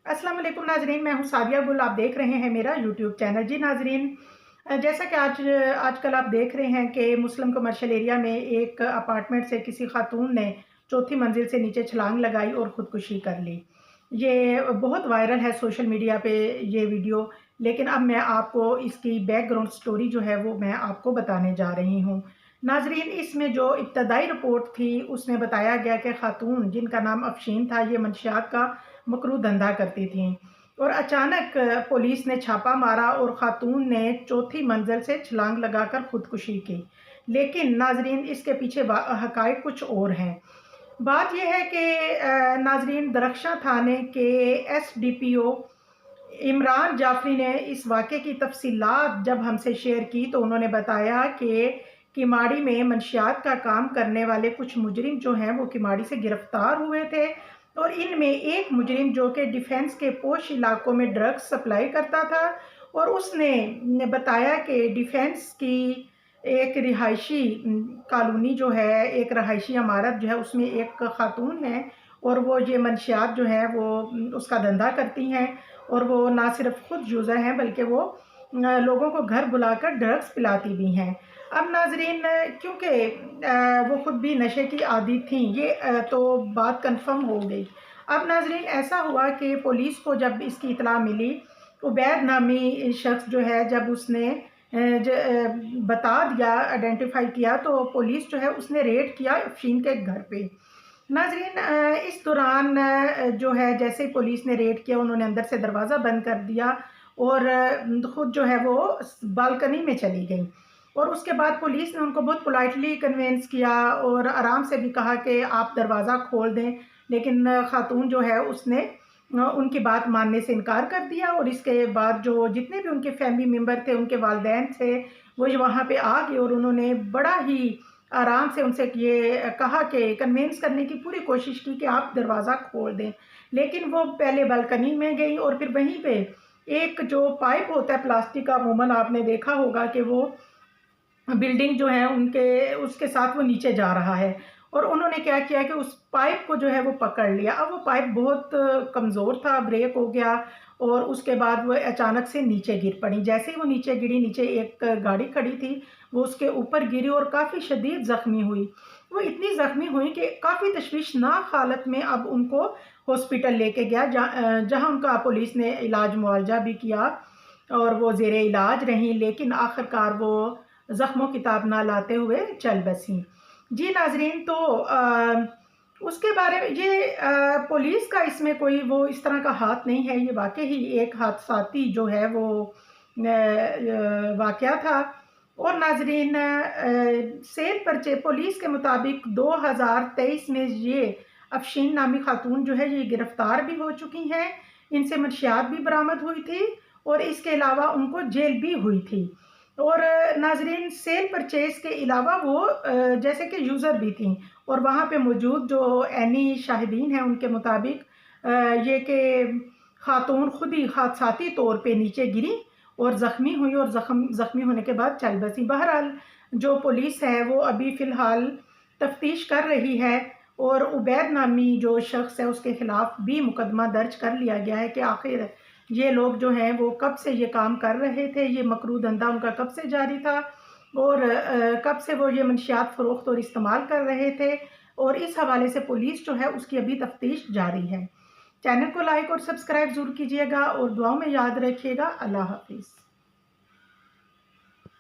अस्सलाम वालेकुम नाजरीन, मैं हूँ सादिया गुल। आप देख रहे हैं मेरा यूट्यूब चैनल। जी नाजरीन, जैसा कि आजकल आप देख रहे हैं कि मुस्लिम कमर्शियल एरिया में एक अपार्टमेंट से किसी खातून ने चौथी मंजिल से नीचे छलांग लगाई और ख़ुदकुशी कर ली। ये बहुत वायरल है सोशल मीडिया पे ये वीडियो। लेकिन अब मैं आपको इसकी बैकग्राउंड स्टोरी जो है वो मैं आपको बताने जा रही हूँ। नाजरीन, इसमें जो इब्तदाई रिपोर्ट थी उसमें बताया गया कि खातून जिनका नाम अफशीन था, ये मंशियात का मकरू धंधा करती थीं और अचानक पुलिस ने छापा मारा और ख़ातून ने चौथी मंजिल से छलांग लगाकर ख़ुदकुशी की। लेकिन नाजरीन, इसके पीछे हक़ाइक़ कुछ और हैं। बात यह है कि नाजरीन, दरख्शां थाने के एसडीपीओ इमरान जाफरी ने इस वाक़े की तफ़सीलात जब हमसे शेयर की तो उन्होंने बताया कि किमाड़ी में मंशियात का काम करने वाले कुछ मुजरिम जो हैं वो किमाड़ी से गिरफ़्तार हुए थे और इनमें एक मुजरिम जो कि डिफेंस के पोश इलाकों में ड्रग्स सप्लाई करता था और उसने बताया कि डिफेंस की एक रिहायशी कॉलोनी जो है, एक रहायशी इमारत जो है, उसमें एक खातून है और वो ये मंशियात जो है वो उसका धंधा करती हैं और वो ना सिर्फ खुद यूज़र हैं बल्कि वो लोगों को घर बुलाकर ड्रग्स पिलाती भी हैं। अब नाजरीन, क्योंकि वो खुद भी नशे की आदी थीं, ये तो बात कंफर्म हो गई। अब नाजरीन, ऐसा हुआ कि पुलिस को जब इसकी इत्तला मिली, उबैद नामी शख्स जो है, जब उसने बता दिया, आइडेंटिफाई किया, तो पुलिस जो है उसने रेड किया अफशीन के घर पे। नाज़रीन, इस दौरान जो है, जैसे ही पुलिस ने रेड किया, उन्होंने अंदर से दरवाज़ा बंद कर दिया और खुद जो है वो बालकनी में चली गई और उसके बाद पुलिस ने उनको बहुत पोलाइटली कन्विंस किया और आराम से भी कहा कि आप दरवाज़ा खोल दें। लेकिन खातून जो है उसने उनकी बात मानने से इनकार कर दिया और इसके बाद जो जितने भी उनके फैमिली मेम्बर थे, उनके वालिदैन थे, वो वहाँ पे आ गए और उन्होंने बड़ा ही आराम से उनसे ये कहा कि कन्विंस करने की पूरी कोशिश की कि आप दरवाज़ा खोल दें। लेकिन वो पहले बालकनी में गई और फिर वहीं पे एक जो पाइप होता है प्लास्टिक का, अमूमन आपने देखा होगा कि वो बिल्डिंग जो है उनके उसके साथ वो नीचे जा रहा है और उन्होंने क्या किया कि उस पाइप को जो है वो पकड़ लिया। अब वो पाइप बहुत कमज़ोर था, ब्रेक हो गया और उसके बाद वो अचानक से नीचे गिर पड़ी। जैसे ही वो नीचे गिरी, नीचे एक गाड़ी खड़ी थी, वो उसके ऊपर गिरी और काफ़ी शदीद ज़ख्मी हुई। वो इतनी ज़ख्मी हुई कि काफ़ी तशवीशनाक हालत में अब उनको हॉस्पिटल लेके गया, जहाँ उनका पुलिस ने इलाज मुआवजा भी किया और वो ज़ेरे इलाज रहीं, लेकिन आखिरकार वो ज़ख्मों की ताब ना लाते हुए चल बसीं। जी नाज़रीन, तो उसके बारे में ये पुलिस का इसमें कोई वो इस तरह का हाथ नहीं है। ये वाक़ई ही एक हादसाती जो है वो वाक़या था। और नाज़रीन, सेल परचे पुलिस के मुताबिक 2023 में ये अफशीन नामी खातून जो है ये गिरफ़्तार भी हो चुकी हैं। इनसे मंशियात भी बरामद हुई थी और इसके अलावा उनको जेल भी हुई थी। और नाज़रीन, सेल परचेज़ के अलावा वो जैसे कि यूज़र भी थीं और वहाँ पे मौजूद जो ऐनी शाहिदीन हैं उनके मुताबिक ये कि खातून खुद ही हादसाती तौर पे नीचे गिरी और ज़ख्मी हुई और ज़ख्मी होने के बाद चल बसी। बहरहाल जो पुलिस है वो अभी फ़िलहाल तफ्तीश कर रही है और उबैद नामी जो शख्स है उसके ख़िलाफ़ भी मुकदमा दर्ज कर लिया गया है कि आखिर ये लोग जो हैं वो कब से ये काम कर रहे थे, ये मकरू धंधा उनका कब से जारी था और कब से वो ये मंशियात फ़रोख्त और इस्तेमाल कर रहे थे। और इस हवाले से पुलिस जो है उसकी अभी तफ्तीश जारी है। चैनल को लाइक और सब्सक्राइब ज़रूर कीजिएगा और दुआओं में याद रखिएगा। अल्लाह हाफ़िज़।